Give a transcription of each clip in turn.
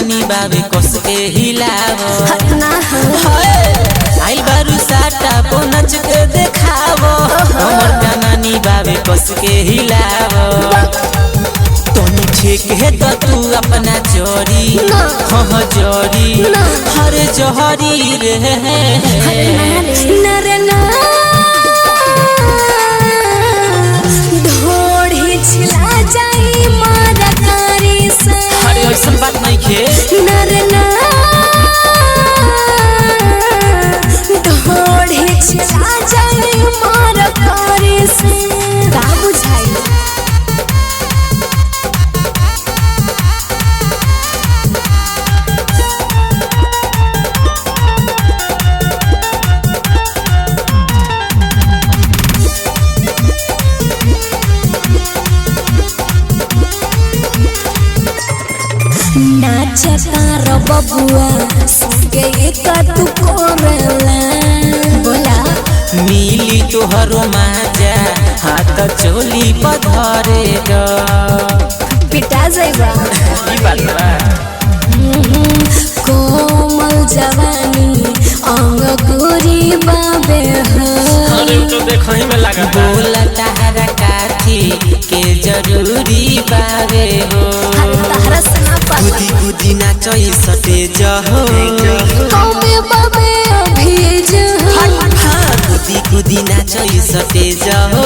जवानी बाबे कस के हिलावो आई बारू साटा पो नच के देखावो हमर जवानी बाबे कस के हिलावो तोनी ठीक है तो तू अपना जोड़ी हाँ जोड़ी हर जोहरी रे नरे ना ढोड़ी छिला जाई मारा कारी से अरे ऐसन बात नहीं खे नरे ना ढोड़ी छिला जाई मारा कारी से का बुझाई नाचकार बबुआ संगे एक तू कोरला बोला मिली तोहरो माजा हाथ चोली पधरे ग पिटा जाइबा ई बात बा कोमल जवानी अंग गोरी बाबे हो अरे तो देखई में लगा बोला तहरा काठी के जरूरी बावे हो तहरा सना गुदी गुदी नाचई सते जहो कौमे बाबे भेज गुदी गुदी नाचई सते जहो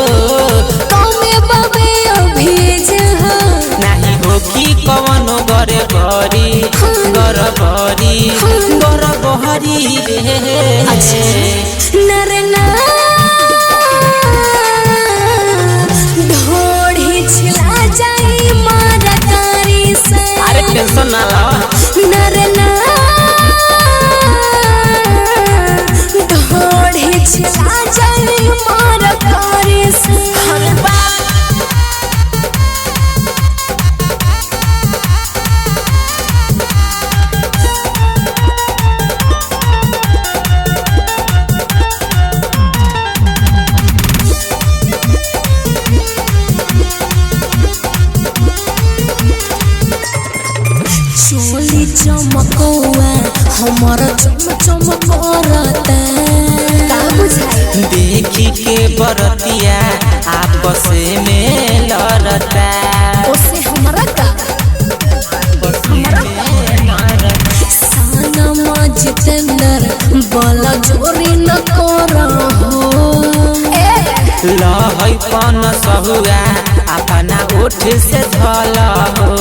कौमे बाबे भेज नाही हो की कवनो गरे भरी गर बहरी रे नरे ना ढोड़ी छिला जाई मारा कारी से अरे टेंशन ना ला नरे ना ढोड़ी छिला जाई मारा कारी से चोली चमकौआ हमर चमचमकरता का बुझाई देखी के बरतिया आपस में लड़ता ओसे हमरा का सनम जितेंद्र बल जोरी न करहो लहई पन सहुआ अपना ओठ से धल हो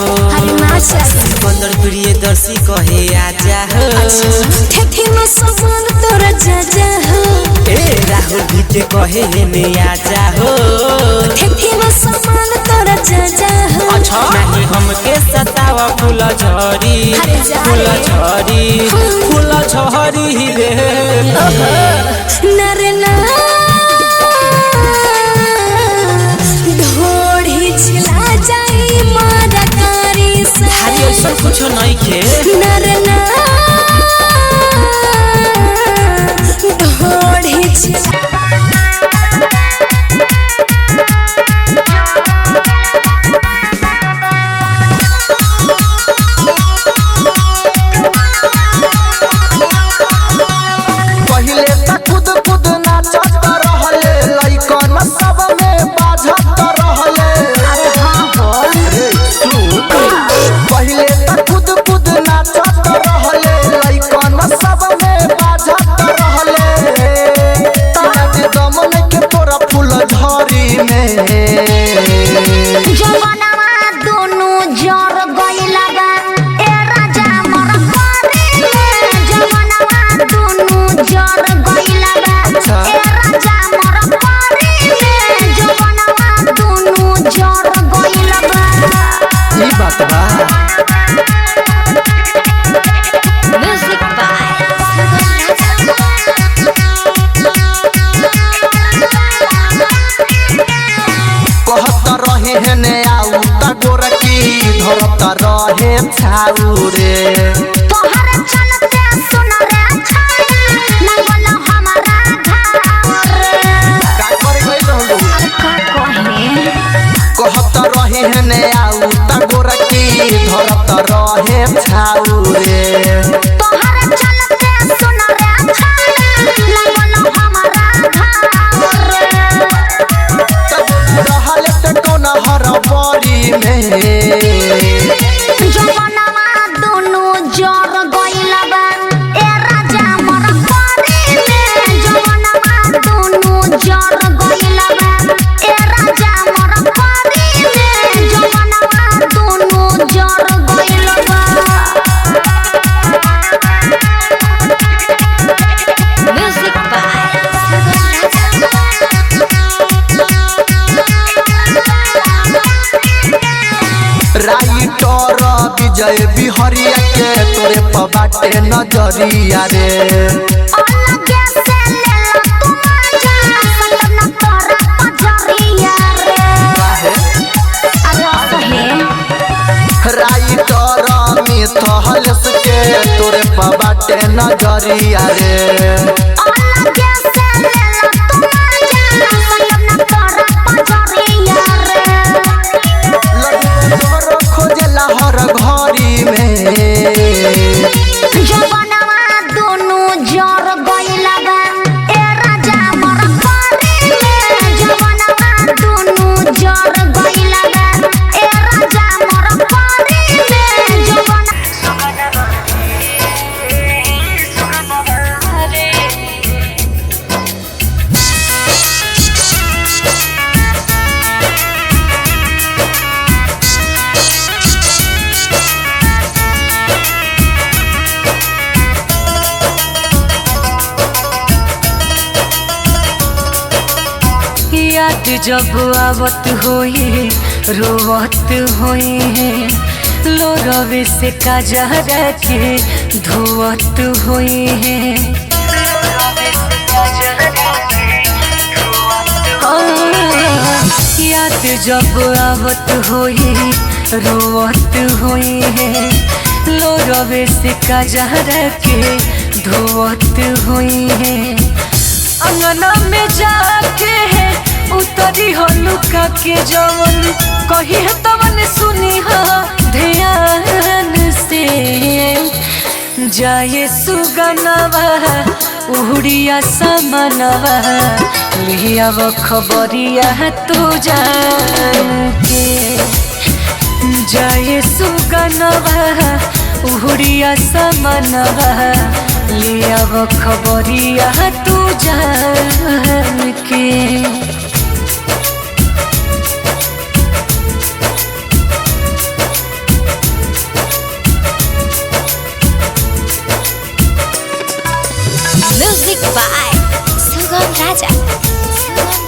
पंदर प्रिय दर्शी कहे आजा हो ठेठी में समान तोरा जा हो राहुल भीते कहे ने आजा हो ठेठी में समान तोरा जा हो अच्छा नहीं हमके सतावा फूल झड़ी रे नरे ना ढोड़ी छिला जाई मारा कारी से हरी ऐसा कुछ नहीं खे नरे ना ढोड़ी छिला रहे छाऊ रे तोहरे चलते सुन रे छाया ना बोला हमारा घर का करे गई रहलू का कहे कहत रहे ने आउ त गोरकी धरत रहे छाऊ रे तोहरे चलते सुन रे छाड़े लगल हमारा घर रे रहल से कौन हर बड़ी में जवनवा दोनों जर गइल बा ए राजा मोर परी में जवनवा दोनों जर गइल बा ए राजा मोर परी में जवनवा दोनों जर गइल बा म्यूजिक राइटर विजय बिहरिया के तोरे पबाटे नजरिया रे अलगे से लेला तू मजा सतना तोरा पजरिया रे अरे सहे राइटर मिथल के तोरे पबाटे नजरिया रे अलगे से लेला तू मजा सतना तोरा पजरिया रे तोर खोजला हर घड़ी में जवनवा दोनों जर गइल बा ए राजा मोर परी में जवनवा दोनों जर गइल बा ए राजा मोर परी में जवन याद जब आवत होई रोवत होई लो रवे से काजहरा के धोवत होई याद जब आवत होई रोवत होई लो रवे से काजहरा के धोवत होई अंगना में जाके है उतरी हो लुका के जवन कही है तवन सुनी हो ध्यान से जाए सुगनवा उड़िया समनवा लिया वो खबरिया तू जान के जाए सुगनवा उड़िया समनवा लिया वो खबरिया तू जान के म्यूजिक बाय सुगम राजा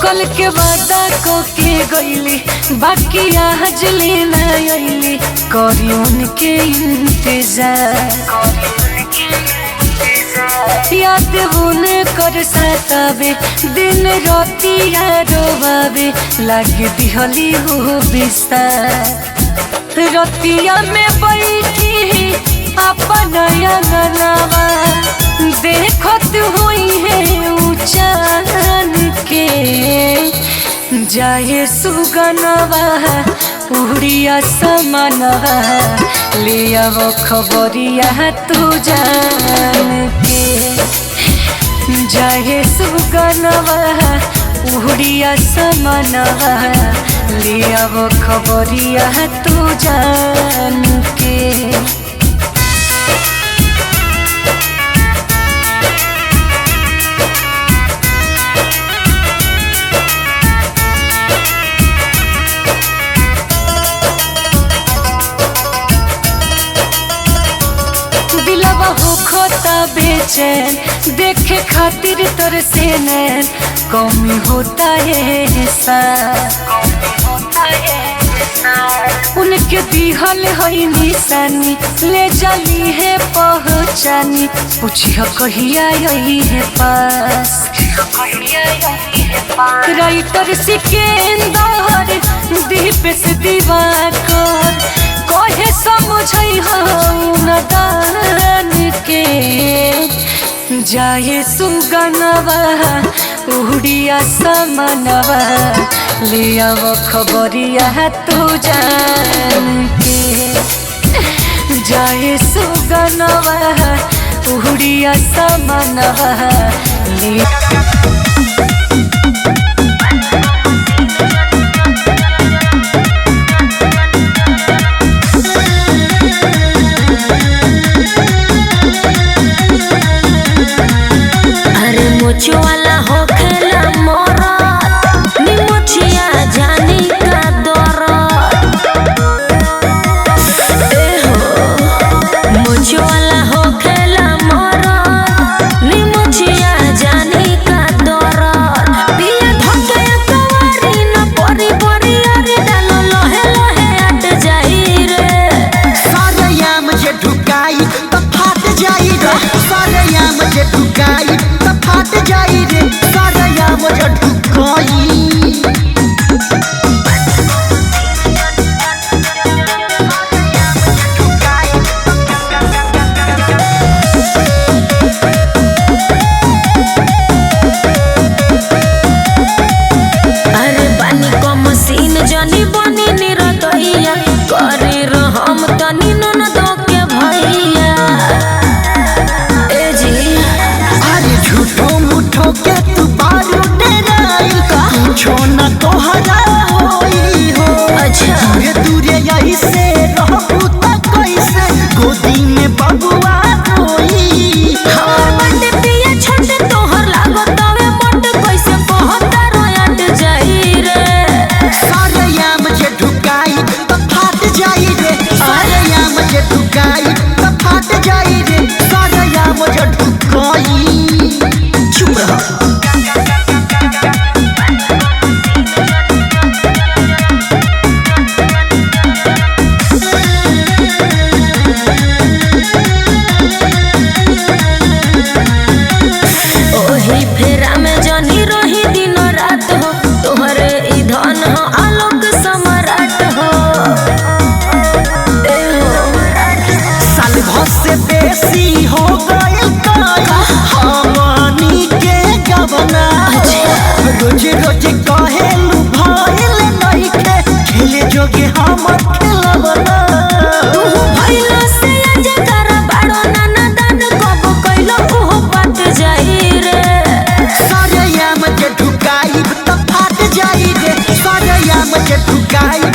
कल के वादा को के गईली बाकी आज लेना आईली करियन के इंतजार याद बुने कर सतावे दिन रातिया रोवावे लागे दिहली हो बिस्तार रतिया में बैठी अपन अंगनावा देखत हुई है ऊंचान के जाए सुगनवा उड़िया समनवा लिया वो खबरिया तू जान के जाए सुगनवा उड़िया समनवा लिया वो खबरिया तू जान के दिलवा हो खोता बेचैन देखे खातिर तोर से नैन कमी होता है उनके दिहल है निशानी ले जाली है पहचानी पूछिया कहिया यही है पास राइटर सिकेंदर दीपेश दिवाकर कहे समझई हो नदान के जाए सुगनवा उड़िया समनवा ले आव खबरिया तू जान के जाए सुगनवा उड़िया समनवा ले मुझ वाला हो खेला मोरत नी मुझिया जानी का दौरत ए हो मुझ वाला हो खेला मोरत नी मुझिया जानी का दौरत पिया धके कवारी न परी परी अरे डालो लोहे लोहे अट जाई रे सारे या मुझे ढुकाई तो फाट जाई रे सारे या मुझे ढुकाई फाट जाई रे सारा या मुझे ढुकाई अरे बानी को मशीन जनी बनी निरतैया करे रहम तनी नन दो के भैया ए जी झूठो मुठो के तू बारू डेराई कुछो न तोहरा होई हो अच्छा दूरे दूरे यही से रहू त कैसे गोदी में बबुआ रोई हमर बर्थडे पिया छोटे तोहर लागो तवे मोट कैसे कहता रोयट जाई रे सारे या मुझे ढुकाई तो फाट जाई रे सारे या मुझे ढुकाई तो फाट जाई रे सारे या मुझे ढुकाई चुप रहो ओही फेरा में जनी रही दिन रात हो तोहरे ई धन हो आलोक सम्राट हो ए हो साल भर से बेसी हो गए हमनी के गवना रोज रोज कहेलू भइल नइखे खेले जोगे हमर खेलवना तू भइलो से आज कर बाड़ो नाना दान कब कइलो ओहो पट जाई रे सारे या मुझे ढुकाई तो फाट जाई रे सारे या मुझे ढुकाई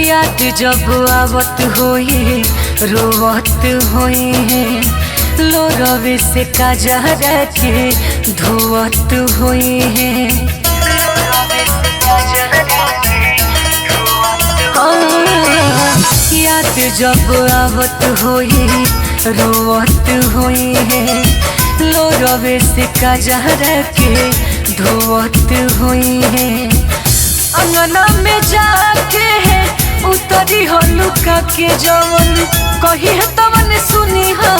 याद जब आवत होई रोवत होई है लो रवि से काजहरा के धोवत होई है याद जब आवत होई रोवत होई है लो रवि से काजहरा के धोवत होई है अंगना में जाके है उतरी हो लुका के जवन कही है तवन सुनी हो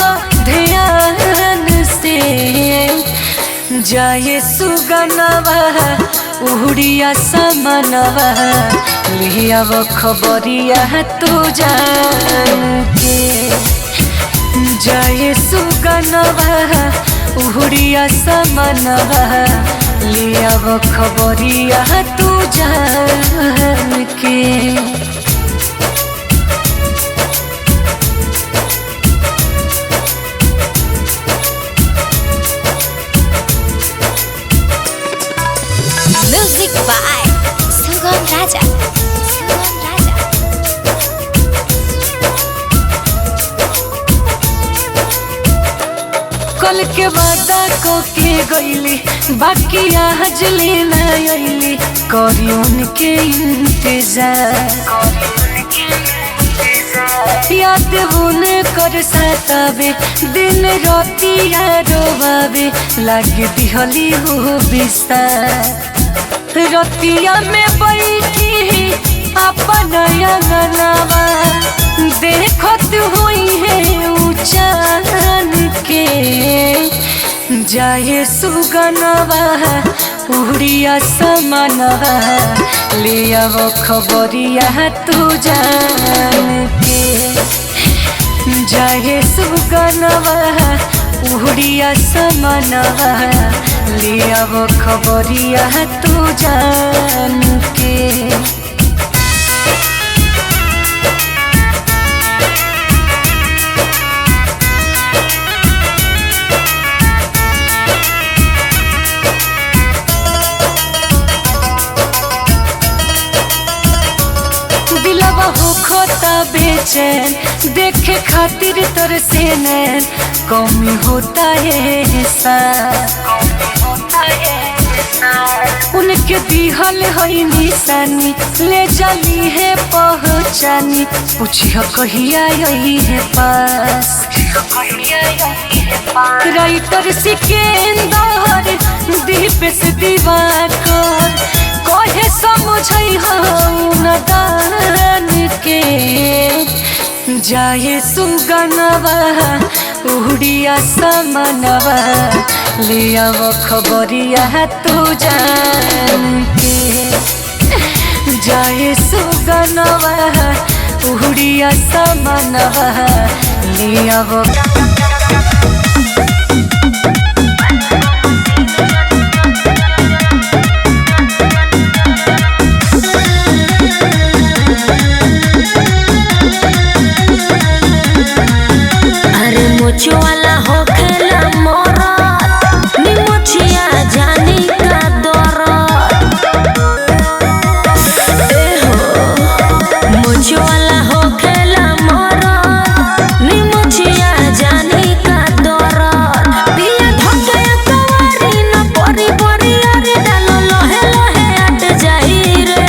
ध्यान से जाए सुगनवा उड़िया समनवा लिया वो खबरिया तू जान के जाए सुगनवा उड़िया समनवा लिया वो खबरिया तू जान के म्यूजिक बाय सुगम राजा कल के वादा को के गईली बाकी आज लेना आईली करियन के इंतजार याद उन्हें कर सतावे दिन रातिया रोवावे लागे दिहली हो बिस्तार रतिया में बैठी अपन अंगनावा देखत हुई है ऊंचान के जाए सुगनवा उड़िया समनवा ले आवो खबरिया तू जान के जाए सुगनवा उड़िया समनवा ले आवो खबरिया तू जान के दिलवा हो खोता बेचैन देखे खातिर तर से नैन कमी होता है उनके दिहल है निशानी ले जाली है पहचानी पूछिया कहिया यही है पास राइटर सिकेंदर दीपेश दिवाकर कहे समझई हम दान के जाए सुगनवा उड़िया समनवा ले आवो खबरिया तू जान के जाए सुगनवा उड़िया समनवा ले आवो मुझ वाला हो खेला मोरत निमुछिया जानी का दरद ए हो मुझ वाला हो खेला मोरत निमुछिया जानी का दरद पिया धके कवारी न परी परी अरे डालो लोहे लोहे अट जाई रे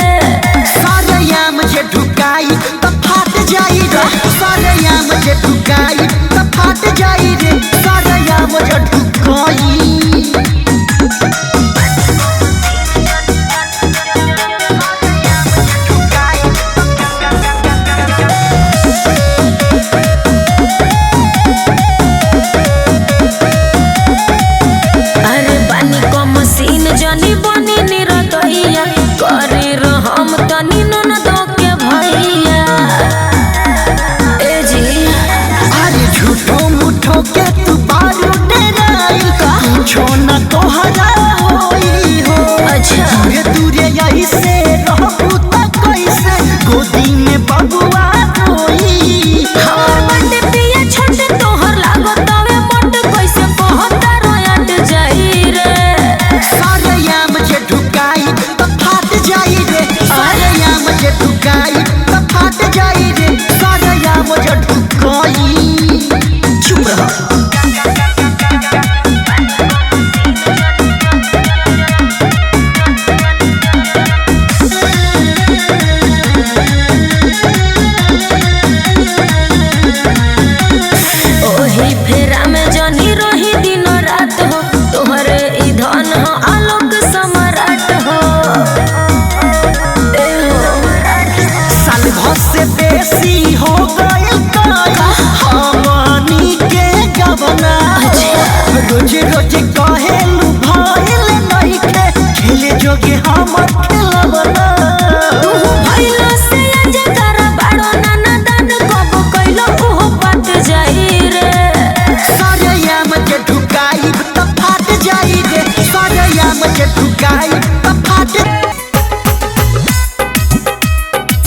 सारया मुझे ढुकाई तो फाट जाई रे सारया मुझे ढुकाई फाट जाई रे सारया मुझे ढुकाई अरे बानी को मशीन जानी बनी निरतैया करे रहम तनी नन दो के भैया ए जी अरे झूठो मुठो के तू बारू डेराइल कुछो न तोहरा होई हो अच्छा दूरे दूरे यही से रहबू त कैसे गोदी में बबुआ रोई हमर बंदे पिया छोटे तोहर लागो तवे मोट कैसे कहता रोयट जाई रे सारया मुझे ढुकाई तो फाट जाई रे सारया मुझे ढुकाई तो फाट जाई रे सारया मुझे ढुकाई चुप रहो ओही फेरा में जनी रही दिन रात हो तोहरे ई धन हो आलोक सम्राट हो ए हो साल भर से बेसी हो गए हमनी के गबना रोज रोज कहेलू भइल नइखे खेले जोगे हमर खेलबना तू भइलो से आज कर बड़ो नाना दान कब कइलो ओहो पट जाई रे सारया मुझे ढुकाई तो फाट जाई रे सारया मुझे ढुकाई तो फाट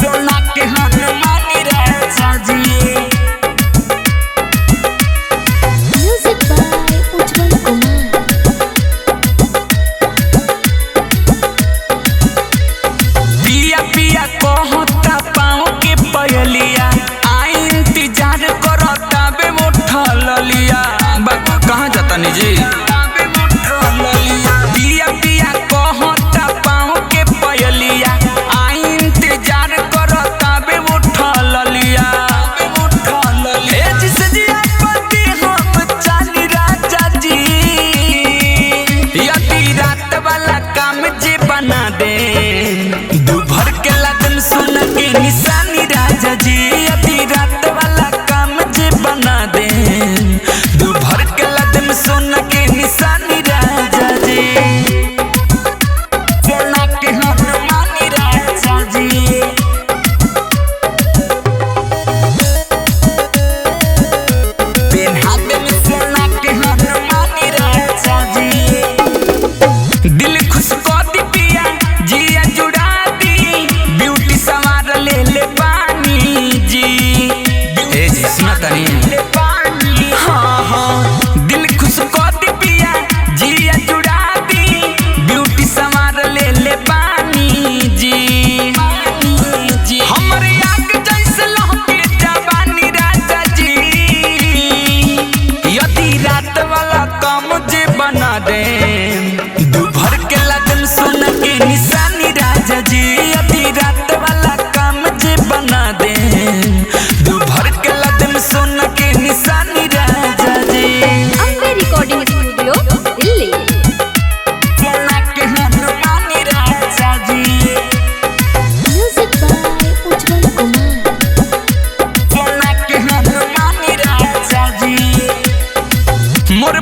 सोना के हाथ मानी रे साजिए म्यूजिक बाय उज्जवल कुमार दे दू भर के लदम सोना के निशानी राजा जी अभी रात वाला काम जे बना दे दू भर के लदम सोना के निशानी राजा जी अम्बे रिकॉर्डिंग स्टूडियो दिल्ली। सोना के हनुमानी राजा जी म्यूजिक बाय उज्जवल कुमार। सोना के हनुमानी राजा जी मोर